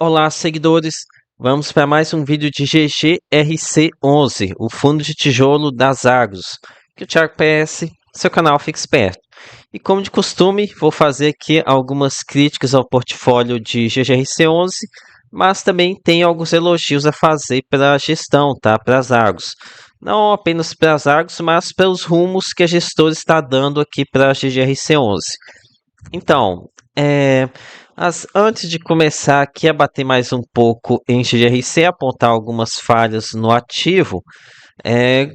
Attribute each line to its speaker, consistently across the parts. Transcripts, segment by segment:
Speaker 1: Olá, seguidores. Vamos para mais um vídeo de GGRC11, o fundo de tijolo das Agros, que o Thiago PS, seu canal fica esperto. E como de costume, vou fazer aqui algumas críticas ao portfólio de GGRC11, mas também tenho alguns elogios a fazer para a gestão, tá? Para as Agros. Não apenas para as Agros, mas para os rumos que a gestora está dando aqui para a GGRC11. Então, antes de começar aqui a bater mais um pouco em GRC, apontar algumas falhas no ativo,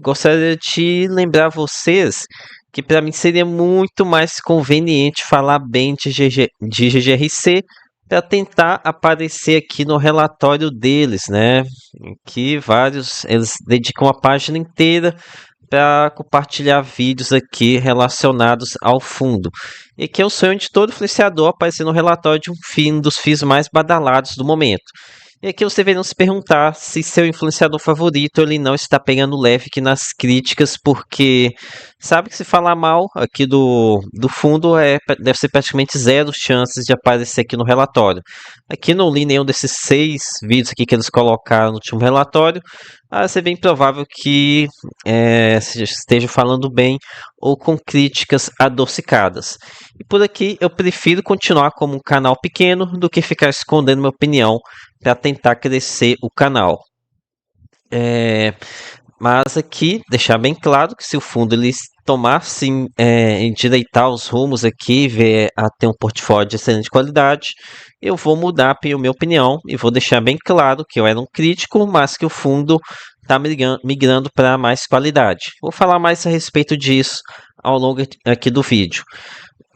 Speaker 1: gostaria de lembrar vocês que para mim seria muito mais conveniente falar bem de GGRC para tentar aparecer aqui no relatório deles, né? Em que vários eles dedicam a página inteira para compartilhar vídeos aqui relacionados ao fundo. E que é o sonho de todo influenciador aparecer no relatório de um dos FIIs mais badalados do momento. E aqui vocês deveriam se perguntar se seu influenciador favorito ele não está pegando leve aqui nas críticas, porque sabe que se falar mal aqui do fundo deve ser praticamente zero chances de aparecer aqui no relatório. Aqui não li nenhum desses 6 vídeos aqui que eles colocaram no último relatório, mas é bem provável que esteja falando bem ou com críticas adocicadas. E por aqui eu prefiro continuar como um canal pequeno do que ficar escondendo minha opinião para tentar crescer o canal. Mas aqui deixar bem claro que se o fundo ele tomar sim endireitar os rumos aqui, ver a ter um portfólio de excelente qualidade, eu vou mudar a minha opinião e vou deixar bem claro que eu era um crítico, mas que o fundo está migrando para mais qualidade. Vou falar mais a respeito disso ao longo aqui do vídeo.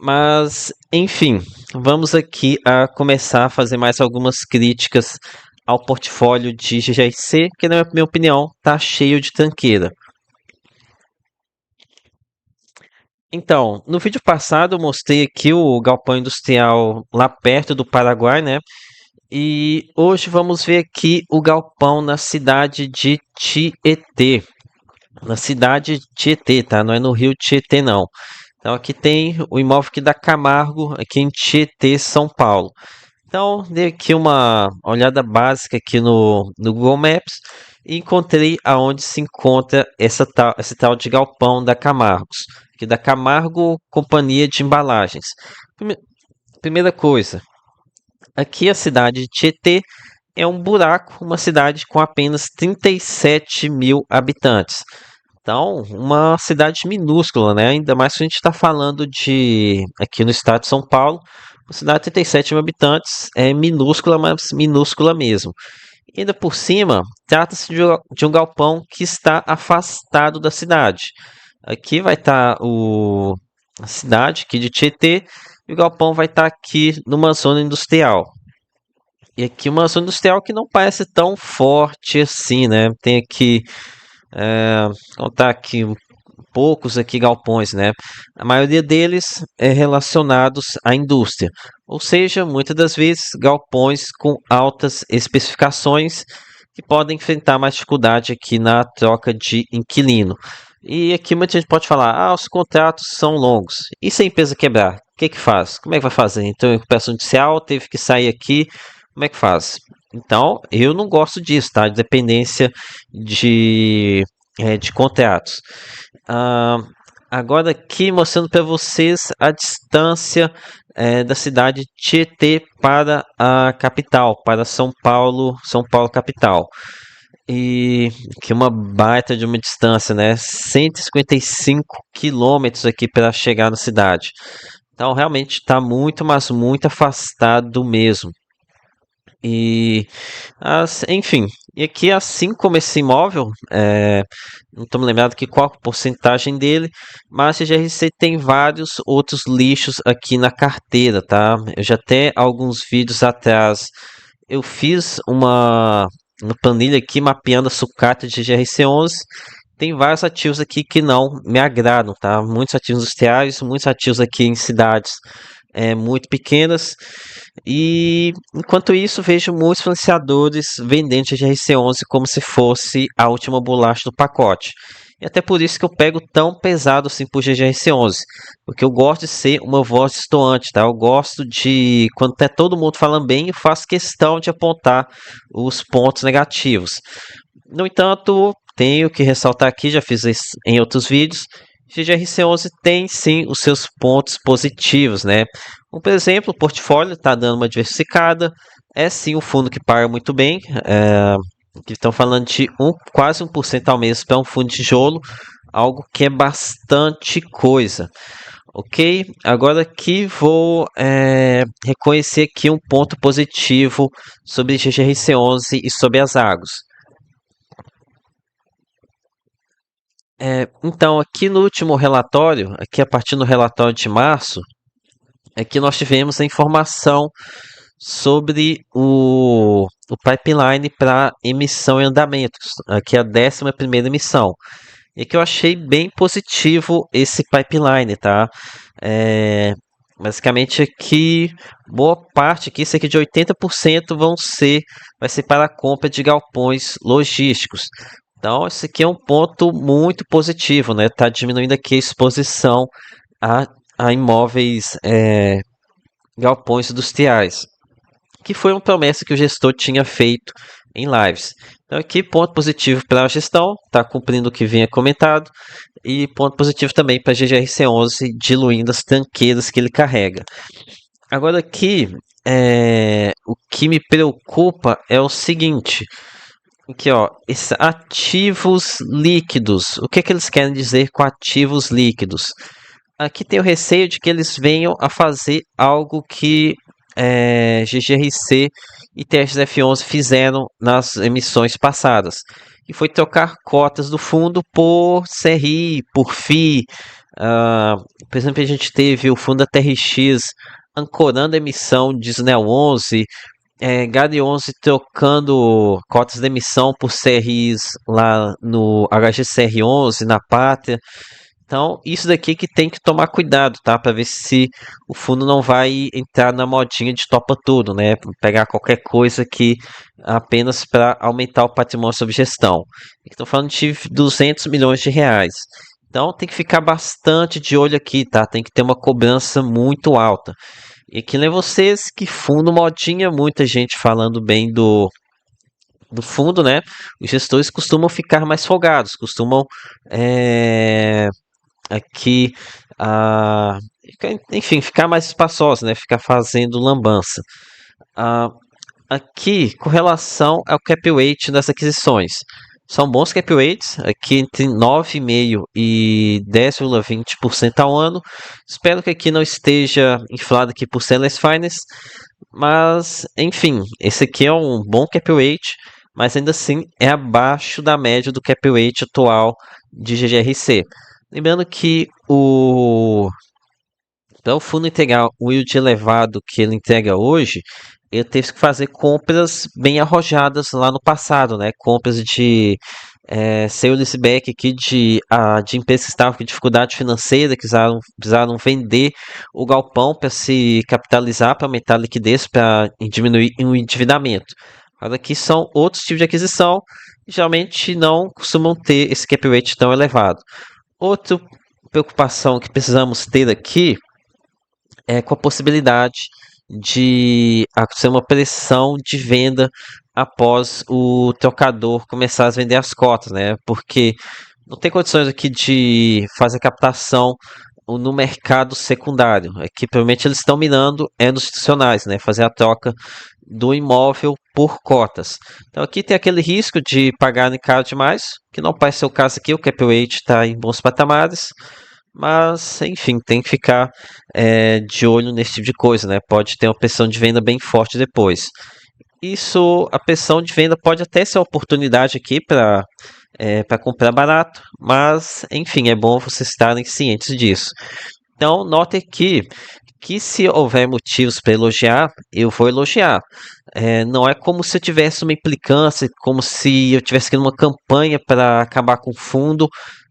Speaker 1: Mas, enfim, vamos aqui a começar a fazer mais algumas críticas ao portfólio de GGRC, que na minha opinião está cheio de tranqueira. Então, no vídeo passado eu mostrei aqui o galpão industrial lá perto do Paraguai, né? E hoje vamos ver aqui o galpão na cidade de Tietê. Na cidade de Tietê, tá? Não é no Rio Tietê, não. Então aqui tem o imóvel aqui da Camargo, aqui em Tietê, São Paulo. Então, dei aqui uma olhada básica aqui no Google Maps e encontrei aonde se encontra esse tal de galpão da Camargos, que da Camargo Companhia de Embalagens. Primeira coisa, aqui a cidade de Tietê é um buraco, uma cidade com apenas 37 mil habitantes. Então, uma cidade minúscula, né? Ainda mais que a gente está falando de aqui no estado de São Paulo, uma cidade de 37 mil habitantes, é minúscula, mas minúscula mesmo. E ainda por cima, trata-se de um galpão que está afastado da cidade. Aqui vai estar a cidade aqui de Tietê e o galpão vai estar aqui numa zona industrial. E aqui uma zona industrial que não parece tão forte assim, né? Tem aqui contar aqui poucos aqui galpões, né? A maioria deles é relacionados à indústria, ou seja, muitas das vezes galpões com altas especificações que podem enfrentar mais dificuldade aqui na troca de inquilino. E aqui muita gente pode falar, os contratos são longos. E se a empresa quebrar, o que que faz? Como é que vai fazer? Então, a recuperação judicial teve que sair aqui, como é que faz? Então, eu não gosto disso, tá? De dependência de contratos. Ah, agora aqui mostrando para vocês a distância da cidade de Tietê para a capital, para São Paulo capital. E que uma baita de uma distância, né? 155 quilômetros aqui para chegar na cidade. Então realmente está muito, mas muito afastado mesmo. Enfim, e aqui assim como esse imóvel, não estou me lembrado aqui qual a porcentagem dele, mas a GRC tem vários outros lixos aqui na carteira, tá? Eu já até alguns vídeos atrás eu fiz uma planilha aqui mapeando a sucata de GRC11. Tem vários ativos aqui que não me agradam, tá? Muitos ativos industriais, muitos ativos aqui em cidades muito pequenas. E enquanto isso, vejo muitos influenciadores vendendo GRC11 como se fosse a última bolacha do pacote. E até por isso que eu pego tão pesado assim por GGRC11, porque eu gosto de ser uma voz destoante, tá? Eu gosto de, quando tá todo mundo falando bem, eu faço questão de apontar os pontos negativos. No entanto, tenho que ressaltar aqui, já fiz isso em outros vídeos, GGRC11 tem sim os seus pontos positivos, né? Como, por exemplo, o portfólio está dando uma diversificada, é sim um fundo que paga muito bem, que estão falando de quase 1% ao mês para um fundo de tijolo, algo que é bastante coisa. Ok, agora aqui vou reconhecer aqui um ponto positivo sobre GGRC11 e sobre as Agos. Então, aqui no último relatório, aqui a partir do relatório de março, aqui nós tivemos a informação sobre o pipeline para emissão em andamento, aqui é a 11ª emissão. E aqui eu achei bem positivo esse pipeline, tá? Basicamente aqui, boa parte aqui, cerca de 80% vai ser para a compra de galpões logísticos. Então, esse aqui é um ponto muito positivo, né? Está diminuindo aqui a exposição a, a imóveis, galpões industriais, que foi uma promessa que o gestor tinha feito em lives. Então, aqui, ponto positivo para a gestão, está cumprindo o que vinha comentado, e ponto positivo também para a GGRC11, diluindo as tranqueiras que ele carrega. Agora, aqui, o que me preocupa é o seguinte. Aqui, ó, esses ativos líquidos. O que é que eles querem dizer com ativos líquidos? Aqui tem o receio de que eles venham a fazer algo que GGRC e TSF11 fizeram nas emissões passadas, que foi trocar cotas do fundo por CRI, por FI. Por exemplo, a gente teve o fundo da TRX ancorando a emissão de SNEL 11, Gade 11 trocando cotas de emissão por CRIs lá no HGCR 11, na Pátria. Então, isso daqui que tem que tomar cuidado, tá? Para ver se o fundo não vai entrar na modinha de topa tudo, né? Pegar qualquer coisa que apenas para aumentar o patrimônio sob gestão. Estou falando de 200 milhões de reais. Então, tem que ficar bastante de olho aqui, tá? Tem que ter uma cobrança muito alta. E que nem vocês, que fundo modinha, muita gente falando bem do fundo, né? Os gestores costumam ficar mais folgados, costumam aqui, ah, enfim, ficar mais espaçosos, né? Ficar fazendo lambança. Ah, aqui, com relação ao cap rate das aquisições, são bons cap rates, aqui entre 9,5% e 10,20% ao ano. Espero que aqui não esteja inflado aqui por Sellers Finance, mas enfim, esse aqui é um bom cap rate, mas ainda assim é abaixo da média do cap rate atual de GGRC. Lembrando que para o fundo entregar o yield elevado que ele entrega hoje, ele teve que fazer compras bem arrojadas lá no passado, né? Compras de sale leaseback aqui de empresas que estavam com dificuldade financeira, que precisaram vender o galpão para se capitalizar, para aumentar a liquidez, para diminuir o endividamento. Agora aqui são outros tipos de aquisição, geralmente não costumam ter esse cap rate tão elevado. Outra preocupação que precisamos ter aqui é com a possibilidade de acontecer uma pressão de venda após o trocador começar a vender as cotas, né? Porque não tem condições aqui de fazer captação no mercado secundário. Aqui, provavelmente, eles estão mirando nos institucionais, né? Fazer a troca do imóvel por cotas. Então, aqui tem aquele risco de pagar caro demais, que não parece ser o caso aqui. O cap rate está em bons patamares. Mas, enfim, tem que ficar de olho nesse tipo de coisa, né? Pode ter uma pressão de venda bem forte depois. Isso, a pressão de venda pode até ser uma oportunidade aqui para comprar barato, mas, enfim, é bom vocês estarem cientes disso. Então, note aqui que se houver motivos para elogiar, eu vou elogiar. Não é como se eu tivesse uma implicância, como se eu tivesse aqui uma campanha para acabar com o fundo.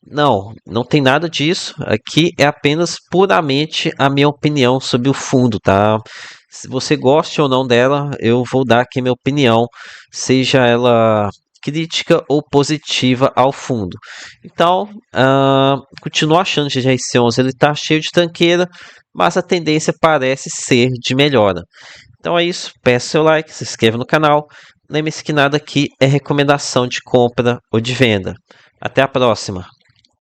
Speaker 1: Não, não tem nada disso. Aqui é apenas puramente a minha opinião sobre o fundo, tá? Se você gosta ou não dela, eu vou dar aqui minha opinião, seja ela crítica ou positiva ao fundo. Então, continuo achando que o GR11 ele está cheio de tranqueira, mas a tendência parece ser de melhora. Então é isso, peça seu like, se inscreva no canal. Lembre-se que nada aqui é recomendação de compra ou de venda. Até a próxima!